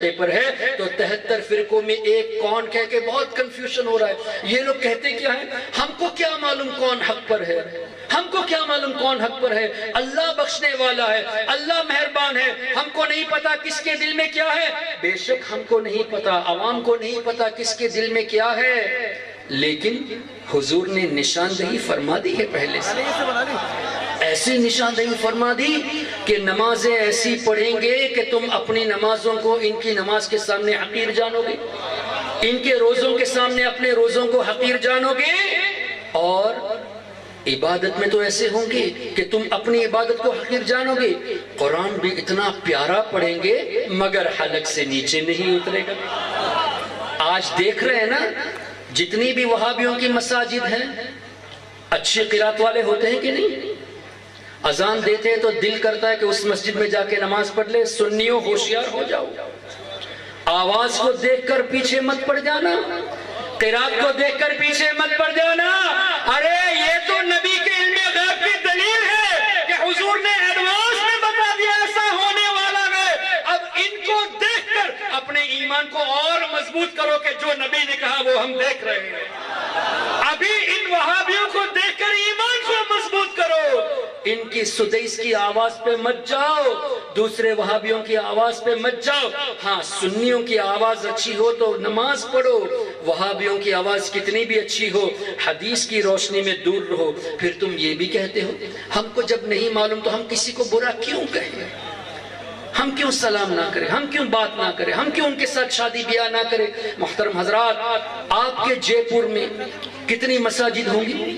پر ہے تو 73 فرقوں میں ایک کون کہہ کے بہت کنفیوژن ہو رہا ہے۔ یہ لوگ کہتے کیا ہیں؟ ہم کو کیا معلوم کون حق پر ہے، ہم کو کیا معلوم کون حق پر ہے، اللہ بخشنے والا ہے، اللہ مہربان ہے، ہم کو نہیں پتا کس کے دل میں کیا ہے۔ بے شک ہم کو نہیں پتا، عوام کو نہیں پتا کس کے دل میں کیا ہے، لیکن حضور نے نشاندہی فرما دی ہے پہلے سے، ایسی نشاندہی فرما دی کہ نمازیں ایسی پڑھیں گے کہ تم اپنی نمازوں کو ان کی نماز کے سامنے حقیر جانو گے، ان کے روزوں کے سامنے اپنے روزوں کو حقیر جانو گے، اور عبادت میں تو ایسے ہوں گے کہ تم اپنی عبادت کو حقیر جانو گے۔ قرآن بھی اتنا پیارا پڑھیں گے مگر حلق سے نیچے نہیں اترے گا۔ آج دیکھ رہے ہیں نا، جتنی بھی وہابیوں کی مساجد ہیں اچھی قرات والے ہوتے ہیں کہ نہیں؟ اذان دیتے ہیں تو دل کرتا ہے کہ اس مسجد میں جا کے نماز پڑھ لے۔ سنیوں ہوشیار ہو جاؤ، آواز کو دیکھ کر پیچھے مت پڑ جانا، قرات کو دیکھ کر پیچھے مت پڑ جانا۔ ارے یہ تو نبی کے علم غیب کی دلیل ہے کہ حضور نے ایڈوانس میں بتا دیا ایسا ہونے والا ہے۔ اب ان کو دیکھ کر اپنے ایمان کو اور مضبوط کرو کہ جو نبی نے کہا وہ ہم دیکھ رہے ہیں۔ ابھی ان وہابیوں کو دیکھ کر ایمان کو مضبوط کرو، ان کی سدیس کی آواز پہ مت جاؤ، دوسرے وہابیوں کی آواز پہ مت جاؤ۔ ہاں سنیوں کی آواز اچھی ہو تو نماز پڑھو، وہابیوں کی آواز کتنی بھی اچھی ہو حدیث کی روشنی میں دور رہو۔ پھر تم یہ بھی کہتے ہو ہم کو جب نہیں معلوم تو ہم کسی کو برا کیوں کہیں، ہم کیوں سلام نہ کریں، ہم کیوں بات نہ کریں، ہم کیوں ان کے ساتھ شادی بیاہ نہ کریں۔ محترم حضرات، آپ کے جے پور میں کتنی مساجد ہوں گی؟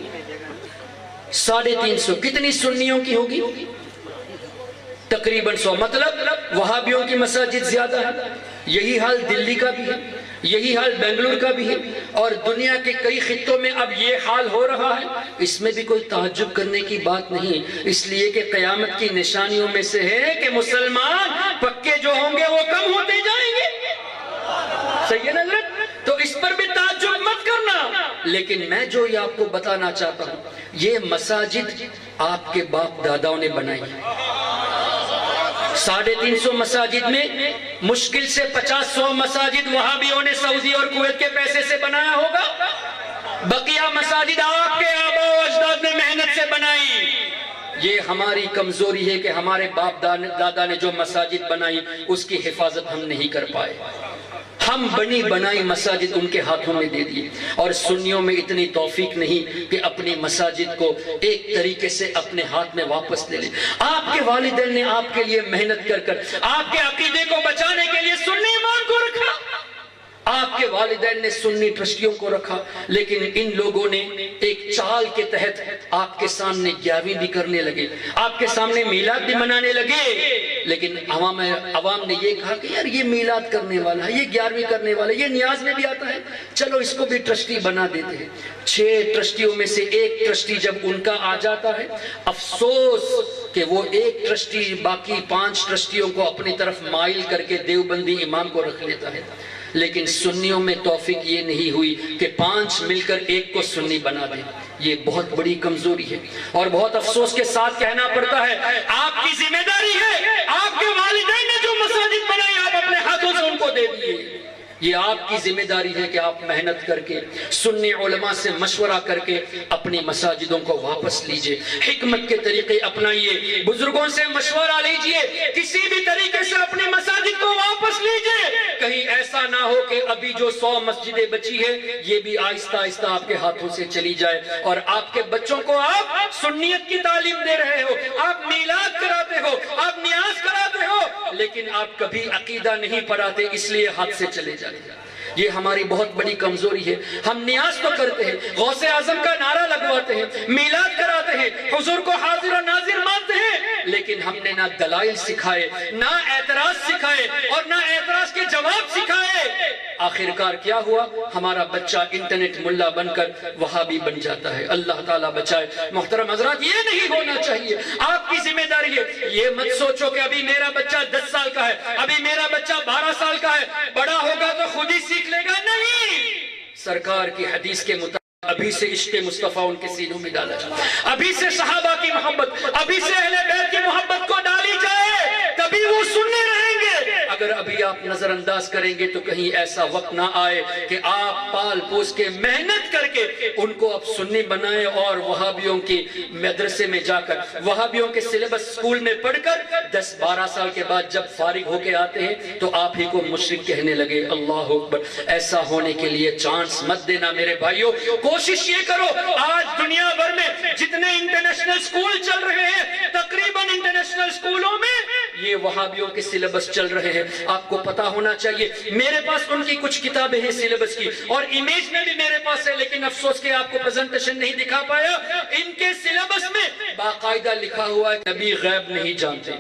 350۔ کتنی سنیوں کی ہوگی؟ تقریباً 100۔ مطلب وہابیوں کی مساجد زیادہ ہے۔ یہی حال دلی کا بھی ہے، یہی حال بنگلور کا بھی ہے، اور دنیا کے کئی خطوں میں اب یہ حال ہو رہا ہے۔ اس میں بھی کوئی تعجب کرنے کی بات نہیں، اس لیے کہ قیامت کی نشانیوں میں سے ہے کہ مسلمان پکے جو ہوں گے وہ کم ہوتے جائیں گے۔ صحیح ہے نا حضرت؟ تو اس پر بھی تعجب مت کرنا۔ لیکن میں جو یہ آپ کو بتانا چاہتا ہوں، یہ مساجد آپ کے باپ داداؤں نے بنائی ہے۔ 350 مساجد میں مشکل سے 50-100 مساجد وہابیوں نے سعودی اور کویت کے پیسے سے بنایا ہوگا، بقیہ مساجد آپ کے آباء و اجداد نے محنت سے بنائی۔ یہ ہماری کمزوری ہے کہ ہمارے باپ دادا نے جو مساجد بنائی اس کی حفاظت ہم نہیں کر پائے، ہم بنی بنائی مساجد ان کے ہاتھوں میں دے دیے، اور سنیوں میں اتنی توفیق نہیں کہ اپنی مساجد کو ایک طریقے سے اپنے ہاتھ میں واپس لے لیں۔ آپ کے والدین نے آپ کے لیے محنت کر کر آپ کے عقیدے کو بچانے کے لیے سنی ایمان کو رکھا، آپ کے والدین نے سنی ٹرسٹیوں کو رکھا، لیکن ان لوگوں نے ایک چال کے تحت آپ کے سامنے 11ویں بھی کرنے لگے، آپ کے سامنے میلاد بھی منانے لگے، لیکن عوام نے یہ کہا کہ یار یہ میلاد کرنے والا ہے، یہ 11ویں کرنے والا ہے، یہ نیاز میں بھی آتا ہے، چلو اس کو بھی ٹرسٹی بنا دیتے ہیں۔ 6 ٹرسٹیوں میں سے ایک ٹرسٹی جب ان کا آ جاتا ہے، افسوس کہ وہ ایک ٹرسٹی باقی 5 ٹرسٹیوں کو اپنی طرف مائل کر کے دیوبندی امام کو رکھ لیتا ہے۔ لیکن سنیوں میں توفیق یہ نہیں ہوئی کہ 5 مل کر ایک کو سنی بنا دیں، یہ بہت بڑی کمزوری ہے، اور بہت افسوس کے ساتھ کہنا پڑتا ہے آپ کی ذمہ داری ہے، آپ کے والدین نے جو مساجد بنائی آپ اپنے ہاتھوں سے ان کو دے دیے، یہ آپ کی ذمہ داری ہے کہ آپ محنت کر کے سنی علماء سے مشورہ کر کے اپنی مساجدوں کو واپس لیجئے، حکمت کے طریقے اپنائیے، بزرگوں سے مشورہ لیجئے، کسی بھی طریقے سے اپنی مساجد کو واپس لیجئے۔ کہیں ایسا نہ ہو کہ ابھی جو 100 مسجدیں بچی ہے یہ بھی آہستہ آہستہ آپ کے ہاتھوں سے چلی جائے، اور آپ کے بچوں کو آپ سنیت کی تعلیم دے رہے ہو، آپ میلاد کراتے ہو، آپ نیاز کراتے ہو، لیکن آپ کبھی عقیدہ نہیں پڑھاتے، اس لیے ہاتھ سے چلے جاتے۔ یہ ہماری بہت بڑی کمزوری ہے۔ ہم نیاز تو کرتے ہیں، غوث اعظم کا نعرہ لگواتے ہیں، میلاد کراتے ہیں، حضور کو حاضر و ناظر مانتے ہیں، لیکن ہم نے نہ دلائل سکھائے، نہ اعتراض سکھائے، اور نہ اعتراض کے جواب سکھائے۔ آخرکار کیا ہوا؟ ہمارا بچہ انٹرنیٹ ملا بن کر وہابی بن جاتا ہے۔ اللہ تعالیٰ بچائے۔ محترم حضرات، یہ نہیں ہونا چاہیے، آپ کی ذمہ داری ہے۔ یہ مت سوچو کہ ابھی میرا بچہ 10 سال کا ہے، ابھی میرا بچہ 12 سال کا ہے، بڑا ہوگا تو خود ہی سیکھ لے گا۔ نہیں، سرکار کی حدیث کے مطابق ابھی سے عشق مصطفیٰ ان کے سینوں میں ڈالا جائے، ابھی سے صحابہ کی محبت، ابھی سے اہل بیت کی محبت کو ڈالی جائے، تبھی وہ سننے رہیں گے۔ اگر ابھی آپ نظر انداز کریں گے تو کہیں ایسا وقت نہ آئے کہ آپ پال پوس کے محنت کر کے ان کو اب سنی بنائیں اور وہابیوں کی مدرسے میں جا کر وہابیوں کے سلیبس اسکول میں پڑھ کر 10-12 سال کے بعد جب فارغ ہو کے آتے ہیں تو آپ ہی کو مشرک کہنے لگے۔ اللہ اکبر، ایسا ہونے کے لیے چانس مت دینا میرے بھائیوں۔ کوشش یہ کرو، آج دنیا بھر میں جتنے انٹرنیشنل سکول چل رہے ہیں تقریباً انٹرنیشنل سکولوں میں یہ وہابیوں کے سلیبس چل رہے ہیں۔ آپ کو پتا ہونا چاہیے، میرے پاس ان کی کچھ کتابیں ہیں سلیبس کی اور امیج میں بھی میرے پاس ہے، لیکن افسوس کہ آپ کو پریزنٹیشن نہیں دکھا پایا۔ ان کے سلیبس میں باقاعدہ لکھا ہوا ہے نبی غیب نہیں جانتے،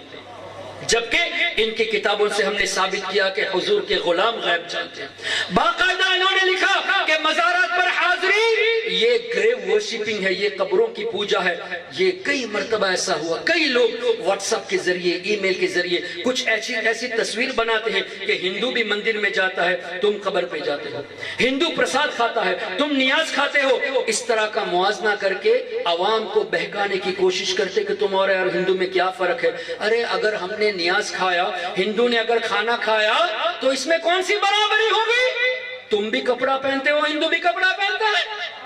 جبکہ ان کی کتابوں سے ہم نے ثابت کیا کہ حضور کے غلام غیب جانتے ہیں۔ باقاعدہ انہوں نے لکھا کہ مزارات پر حاضری یہ گریو ورشپنگ ہے، یہ قبروں کی پوجا ہے۔ یہ کئی مرتبہ ایسا ہوا، کئی لوگ واٹس ایپ کے ذریعے، ای میل کے ذریعے کچھ ایسی تصویر بناتے ہیں کہ ہندو بھی مندر میں جاتا ہے، تم قبر پہ جاتے ہو، ہندو پرساد کھاتا ہے، تم نیاز کھاتے ہو۔ اس طرح کا موازنہ کر کے عوام کو بہکانے کی کوشش کرتے کہ تمہارے اور ہندو میں کیا فرق ہے۔ ارے اگر ہم نے نیاز کھایا، ہندو نے اگر کھانا کھایا تو اس میں کون سی برابری ہوگی؟ تم بھی کپڑا پہنتے ہو، ہندو بھی کپڑا پہنتا ہے،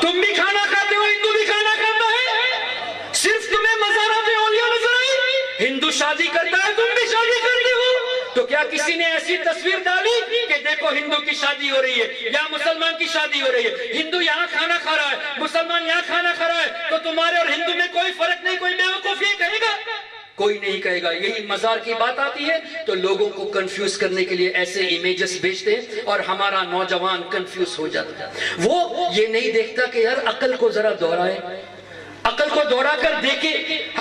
تم بھی کھانا کھاتے ہو، ہندو بھی کھانا کھاتا ہے، صرف تمہیں مزارات اولیاء نظر آئی؟ ہندو شادی کرتا ہے، تم بھی شادی کرتے ہو، تو کیا کسی نے ایسی تصویر ڈالی کہ دیکھو ہندو کی شادی ہو رہی ہے یا مسلمان کی شادی ہو رہی ہے، ہندو یہاں کھانا کھا رہا ہے، مسلمان یہاں کھانا کھا رہا ہے، تو تمہارے اور ہندو میں کوئی فرق نہیں، کوئی بیوقوف یہ کہے گا؟ کوئی نہیں کہے گا۔ یہی مزار کی بات آتی ہے تو لوگوں کو کنفیوز کرنے کے لیے ایسے امیجز بھیجتے ہیں اور ہمارا نوجوان کنفیوز ہو جاتا ہے۔ وہ یہ نہیں دیکھتا کہ یار عقل کو ذرا دہرائے، عقل کو دوڑا کر دیکھے،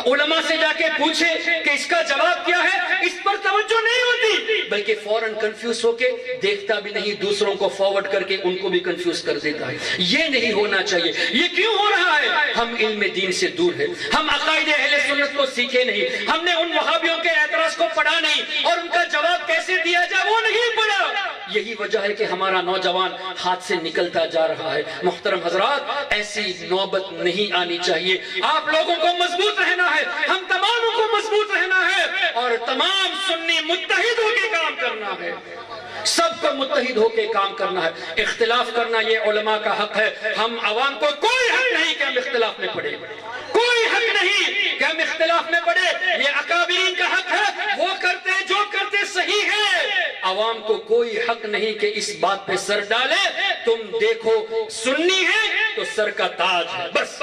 علماء سے جا کے پوچھے کہ اس کا جواب کیا ہے، اس پر توجہ نہیں ہوتی، بلکہ فوراً کنفیوز ہو کے دیکھتا بھی نہیں، دوسروں کو فارورڈ کر کے ان کو بھی کنفیوز کر دیتا ہے۔ یہ نہیں ہونا چاہیے۔ یہ کیوں ہو رہا ہے؟ ہم علم دین سے دور ہیں، ہم عقائد اہل سنت کو سیکھے نہیں، ہم نے ان وہابیوں کے اعتراض کو پڑھا نہیں اور ان کا جواب کیسے دیا جائے وہ نہیں پڑھا۔ یہی وجہ ہے کہ ہمارا نوجوان ہاتھ سے نکلتا جا رہا ہے۔ محترم حضرات، ایسی نوبت نہیں آنی چاہیے۔ آپ لوگوں کو مضبوط رہنا ہے، ہم تماموں کو مضبوط رہنا ہے اور تمام سنی متحد ہو کے کام کرنا ہے، سب کو متحد ہو کے کام کرنا ہے۔ اختلاف کرنا یہ علماء کا حق ہے، ہم عوام کو کوئی حق نہیں کہ ہم اختلاف میں پڑے، کوئی حق نہیں کہ ہم اختلاف میں پڑے، یہ اکابرین کا حق ہے، وہ کرتے جو کرتے صحیح ہے۔ عوام کو کوئی حق نہیں کہ اس بات پہ سر ڈالے، تم دیکھو سنی ہے تو سر کا تاج ہے، بس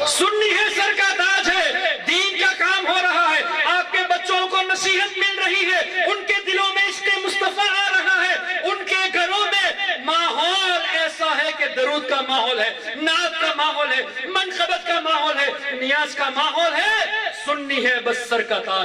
سنی ہے، سر کا تاج ہے، دین کا کام ہو رہا ہے، آپ کے بچوں کو نصیحت مل رہی ہے، ان کے دلوں میں عشق مصطفیٰ آ رہا ہے، ان کے گھروں میں ماحول ایسا ہے کہ درود کا ماحول ہے، نعت کا ماحول ہے، منقبت کا ماحول ہے، نیاز کا ماحول ہے، سنی ہے بس سر کا تاج۔